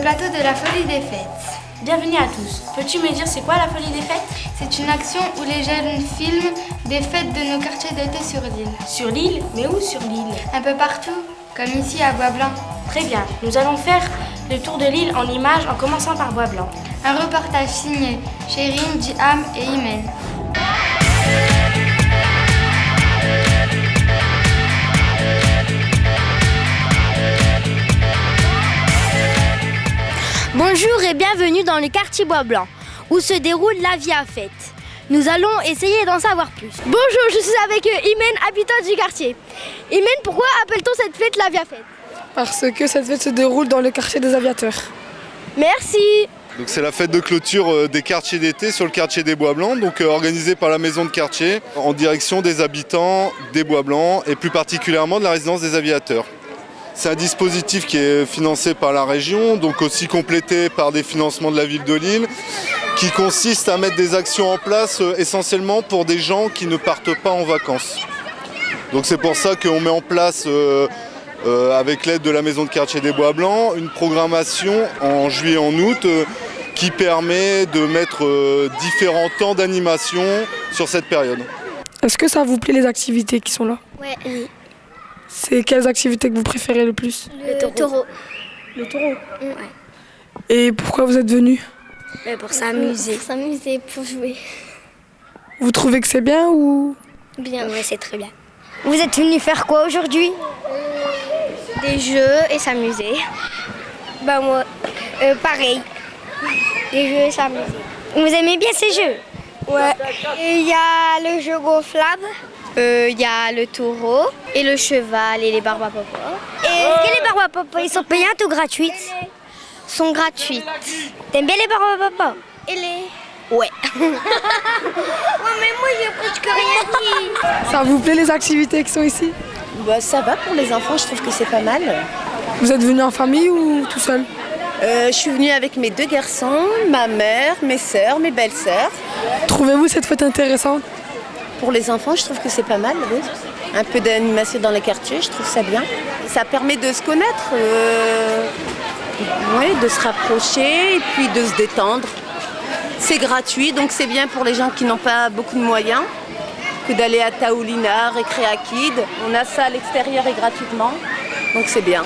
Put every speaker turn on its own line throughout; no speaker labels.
plateau de la Folie des Fêtes.
Bienvenue à tous. Peux-tu me dire c'est quoi la Folie des Fêtes?
C'est une action où les jeunes filment des fêtes de nos quartiers d'été sur l'île.
Sur l'île? Mais où sur l'île?
Un peu partout, comme ici à Bois-Blanc.
Très bien, nous allons faire le tour de l'île en images en commençant par Bois-Blanc.
Un reportage signé Chérine, Djiham et Imen.
Bonjour et bienvenue dans le quartier Bois-Blanc, où se déroule la Via Fête. Nous allons essayer d'en savoir plus.
Bonjour, je suis avec Imen, habitant du quartier. Imen, pourquoi appelle-t-on cette fête la Via Fête?
Parce que cette fête se déroule dans le quartier des aviateurs.
Merci.
Donc c'est la fête de clôture des quartiers d'été sur le quartier des Bois Blancs, donc organisée par la maison de quartier en direction des habitants des Bois Blancs et plus particulièrement de la résidence des aviateurs. C'est un dispositif qui est financé par la région, donc aussi complété par des financements de la ville de Lille, qui consiste à mettre des actions en place essentiellement pour des gens qui ne partent pas en vacances. Donc c'est pour ça qu'on met en place, avec l'aide de la maison de quartier des Bois Blancs, une programmation en juillet et en août qui permet de mettre différents temps d'animation sur cette période.
Est-ce que ça vous plaît les activités qui sont là?
Oui.
C'est quelles activités que vous préférez le plus?
Le taureau.
Le taureau?
Ouais.
Et pourquoi vous êtes venu?
Pour s'amuser. Pour s'amuser, pour jouer.
Vous trouvez que c'est bien ou?
Bien, oui, c'est très bien. Vous êtes venu faire quoi aujourd'hui? Des jeux et s'amuser. Bah moi, pareil. Des jeux et s'amuser. Vous aimez bien ces jeux? Ouais. Il y a le jeu gonflable. Il y a le taureau et le cheval et les barbes à papa. Et est-ce que les barbes à papa, ils sont payantes ou gratuites? Sont gratuites. T'aimes bien les barbes à papa? Et les... Ouais. Ouais, mais moi j'ai presque rien dit.
Ça vous plaît les activités qui sont ici?
Bah, ça va pour les enfants, je trouve que c'est pas mal.
Vous êtes venu en famille ou tout seul?
Je suis venue avec mes 2 garçons, ma mère, mes sœurs, mes belles-sœurs.
Trouvez-vous cette fête intéressante?
Pour les enfants, je trouve que c'est pas mal, oui. Un peu d'animation dans les quartiers, je trouve ça bien. Ça permet de se connaître, de se rapprocher et puis de se détendre. C'est gratuit, donc c'est bien pour les gens qui n'ont pas beaucoup de moyens que d'aller à Taoulina, Récréa Kid. On a ça à l'extérieur et gratuitement, donc c'est bien.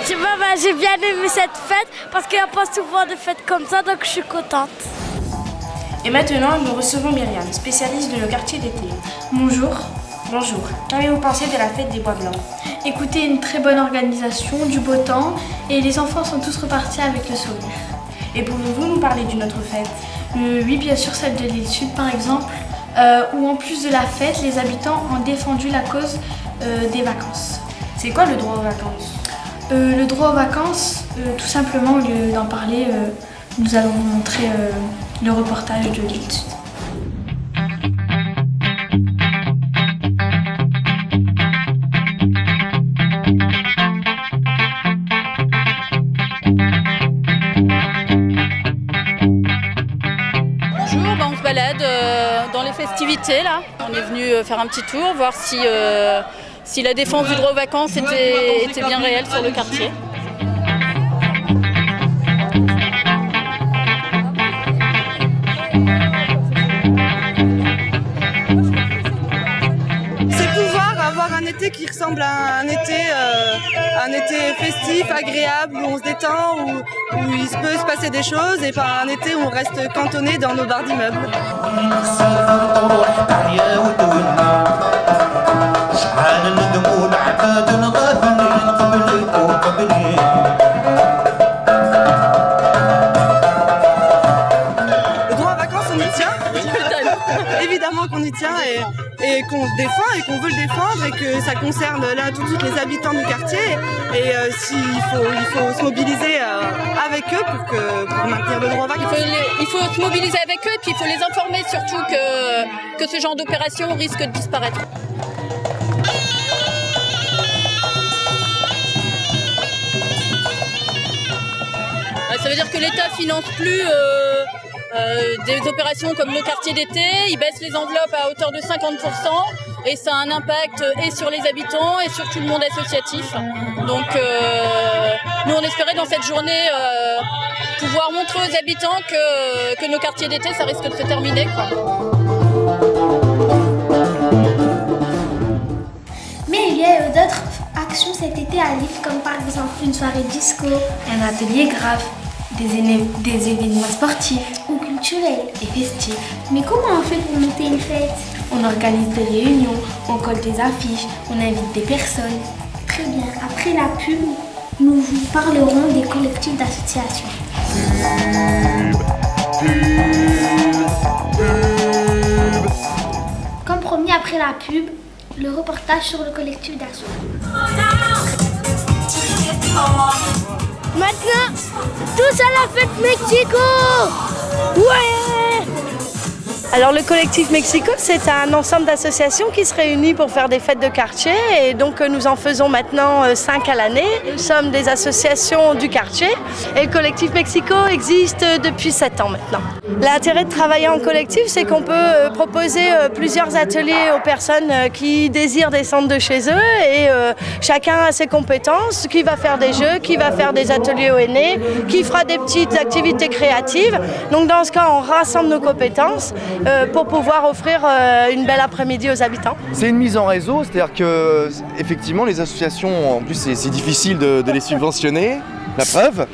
Je sais pas, j'ai bien aimé cette fête parce qu'il n'y a pas souvent de fêtes comme ça, donc je suis contente.
Et maintenant, nous recevons Myriam, spécialiste de nos quartiers d'été.
Bonjour.
Bonjour. Qu'avez-vous pensé de la fête des Bois Blancs?
Écoutez, une très bonne organisation, du beau temps et les enfants sont tous repartis avec le sourire.
Et pouvez-vous nous parler d'une autre fête?
Oui, bien sûr, celle de l'île Sud par exemple, où en plus de la fête, les habitants ont défendu la cause des vacances.
C'est quoi le droit aux vacances?
Le droit aux vacances, tout simplement, au lieu d'en parler, nous allons vous montrer le reportage de l'île Sud.
Bonjour, on se balade dans les festivités là. On est venu faire un petit tour, voir si la défense du droit aux vacances était bien réelle sur le quartier.
Un été qui ressemble à un été festif, agréable, où on se détend, où il peut se passer des choses, et pas un été où on reste cantonné dans nos barres d'immeubles. Le droit aux vacances, on y tient. Évidemment qu'on y tient et qu'on défend et qu'on veut le défendre et que ça concerne là tous les habitants du quartier et il faut se mobiliser avec eux pour maintenir le droit aux vacances.
Il faut se mobiliser avec eux et puis il faut les informer surtout que ce genre d'opération risque de disparaître. Ça veut dire que l'État finance plus des opérations comme le quartier d'été, il baisse les enveloppes à hauteur de 50% et ça a un impact et sur les habitants et sur tout le monde associatif. Donc nous, on espérait dans cette journée pouvoir montrer aux habitants que nos quartiers d'été, ça risque de se terminer, quoi.
Mais il y a d'autres actions cet été à Lille, comme par exemple une soirée disco, un atelier graphe, des événements sportifs ou culturels et festifs.
Mais comment on fait pour monter une fête?
On organise des réunions, on colle des affiches, on invite des personnes.
Très bien. Après la pub, nous vous parlerons des collectifs d'associations. Comme promis, après la pub, le reportage sur le collectif d'asso.
Maintenant, tous à la fête Mexico! Ouais!
Alors le collectif Mexico, c'est un ensemble d'associations qui se réunit pour faire des fêtes de quartier et donc nous en faisons maintenant 5 à l'année. Nous sommes des associations du quartier et le collectif Mexico existe depuis 7 ans maintenant. L'intérêt de travailler en collectif, c'est qu'on peut proposer plusieurs ateliers aux personnes qui désirent descendre de chez eux et chacun a ses compétences, qui va faire des jeux, qui va faire des ateliers au aînés, qui fera des petites activités créatives. Donc dans ce cas, on rassemble nos compétences pour pouvoir offrir une belle après-midi aux habitants.
C'est une mise en réseau, c'est-à-dire que effectivement les associations, en plus c'est difficile de les subventionner, la preuve.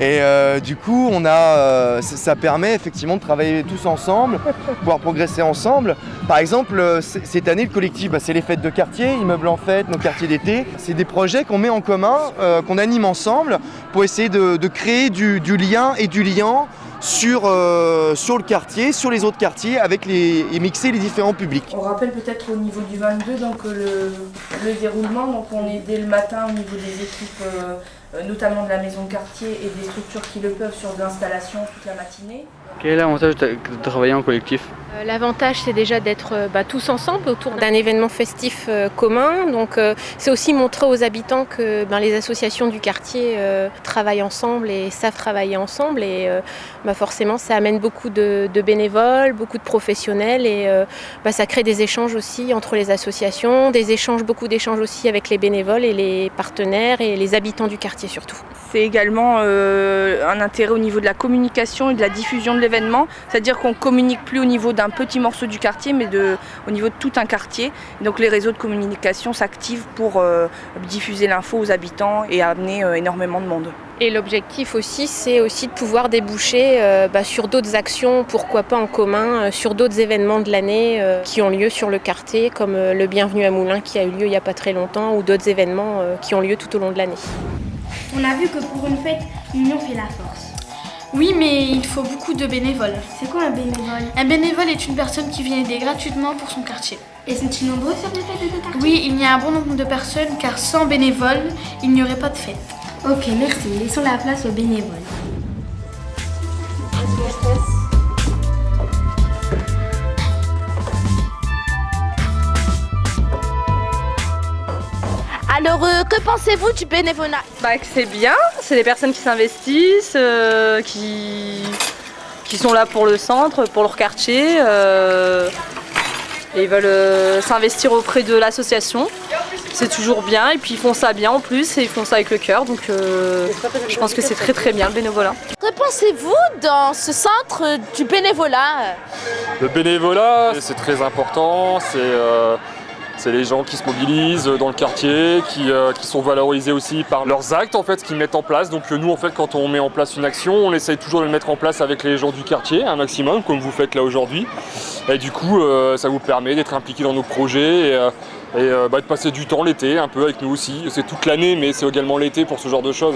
Et du coup, ça permet effectivement de travailler tous ensemble, pouvoir progresser ensemble. Par exemple, cette année, le collectif, c'est les fêtes de quartier, Immeubles en fête, nos quartiers d'été. C'est des projets qu'on met en commun, qu'on anime ensemble pour essayer de créer du lien et du liant sur le quartier, sur les autres quartiers, et mixer les différents publics.
On rappelle peut-être au niveau du 22 donc, le déroulement. Donc on est dès le matin au niveau des équipes, notamment de la maison de quartier et des structures qui le peuvent sur de l'installation toute la matinée.
Quel est l'avantage de travailler en collectif ?
L'avantage, c'est déjà d'être tous ensemble autour d'un événement festif commun. Donc, c'est aussi montrer aux habitants que les associations du quartier travaillent ensemble et savent travailler ensemble. Et forcément, ça amène beaucoup de bénévoles, beaucoup de professionnels et ça crée des échanges aussi entre les associations, beaucoup d'échanges aussi avec les bénévoles et les partenaires et les habitants du quartier surtout.
C'est également un intérêt au niveau de la communication et de la diffusion de l'événement, c'est-à-dire qu'on ne communique plus au niveau d'un petit morceau du quartier, mais au niveau de tout un quartier. Donc les réseaux de communication s'activent pour diffuser l'info aux habitants et amener énormément de monde.
Et l'objectif aussi, c'est aussi de pouvoir déboucher sur d'autres actions, pourquoi pas en commun, sur d'autres événements de l'année qui ont lieu sur le quartier, comme le Bienvenue à Moulins qui a eu lieu il n'y a pas très longtemps, ou d'autres événements qui ont lieu tout au long de l'année.
On a vu que pour une fête, l'union fait la force.
Oui, mais il faut beaucoup de bénévoles.
C'est quoi un bénévole?
Un bénévole est une personne qui vient aider gratuitement pour son quartier.
Et sont-ils nombreux sur les fêtes de quartier?
Oui, il y a un bon nombre de personnes, car sans bénévoles, il n'y aurait pas de fête.
Ok, merci. Laissons la place aux bénévoles.
Alors, que pensez-vous du bénévolat?
Que c'est bien, c'est des personnes qui s'investissent, qui sont là pour le centre, pour leur quartier, et ils veulent s'investir auprès de l'association. C'est toujours bien, et puis ils font ça bien en plus, et ils font ça avec le cœur, donc je pense que c'est très très bien le bénévolat.
Que pensez-vous dans ce centre du bénévolat?
Le bénévolat, c'est très important, c'est les gens qui se mobilisent dans le quartier, qui sont valorisés aussi par leurs actes en fait, qu'ils mettent en place. Donc nous en fait, quand on met en place une action, on essaye toujours de le mettre en place avec les gens du quartier, un maximum, comme vous faites là aujourd'hui. Et du coup, ça vous permet d'être impliqué dans nos projets et de passer du temps l'été un peu avec nous aussi. C'est toute l'année, mais c'est également l'été pour ce genre de choses,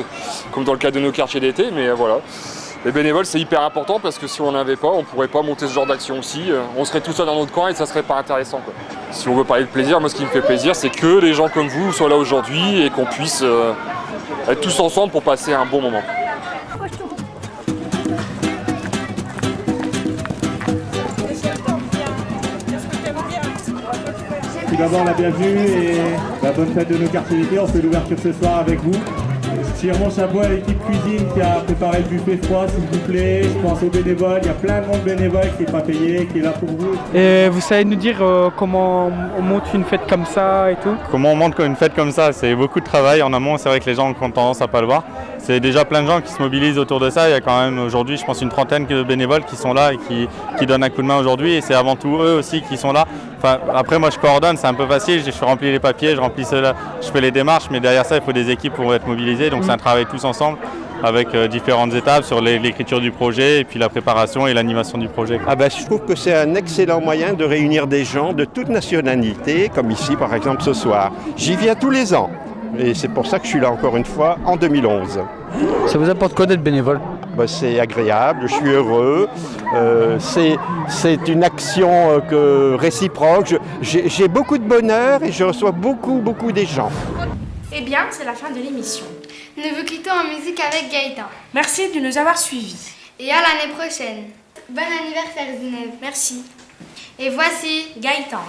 comme dans le cas de nos quartiers d'été, mais voilà. Les bénévoles, c'est hyper important parce que si on n'en avait pas, on ne pourrait pas monter ce genre d'action aussi. On serait tout seul dans notre coin et ça serait pas intéressant, quoi. Si on veut parler de plaisir, moi ce qui me fait plaisir, c'est que les gens comme vous soient là aujourd'hui et qu'on puisse être tous ensemble pour passer un bon moment.
Tout d'abord la bienvenue et la bonne fête de nos quartiers d'été. On fait l'ouverture ce soir avec vous. tire mon chapeau à l'équipe cuisine qui a préparé le buffet froid, s'il vous plaît. Je pense aux bénévoles, il y a plein de monde bénévole qui n'est pas payé, qui est là pour vous.
Et vous savez nous dire comment on monte une fête comme ça et tout?
Comment on monte une fête comme ça? C'est beaucoup de travail en amont, c'est vrai que les gens ont tendance à pas le voir. C'est déjà plein de gens qui se mobilisent autour de ça. Il y a quand même aujourd'hui, je pense, une trentaine de bénévoles qui sont là et qui donnent un coup de main aujourd'hui. Et c'est avant tout eux aussi qui sont là. Enfin, après, moi, je coordonne, c'est un peu facile. Je remplis les papiers, je fais les démarches, mais derrière ça, il faut des équipes pour être mobilisées. Donc, c'est un travail tous ensemble avec différentes étapes sur l'écriture du projet et puis la préparation et l'animation du projet.
Je trouve que c'est un excellent moyen de réunir des gens de toute nationalité, comme ici, par exemple, ce soir. J'y viens tous les ans. Et c'est pour ça que je suis là encore une fois en 2011.
Ça vous apporte quoi d'être bénévole?
C'est agréable, je suis heureux. C'est une action réciproque. J'ai beaucoup de bonheur et je reçois beaucoup des gens.
Eh bien, c'est la fin de l'émission.
Nous vous quittons en musique avec Gaëtan.
Merci de nous avoir suivis.
Et à l'année prochaine. Bon anniversaire Zineb.
Merci.
Et voici
Gaëtan.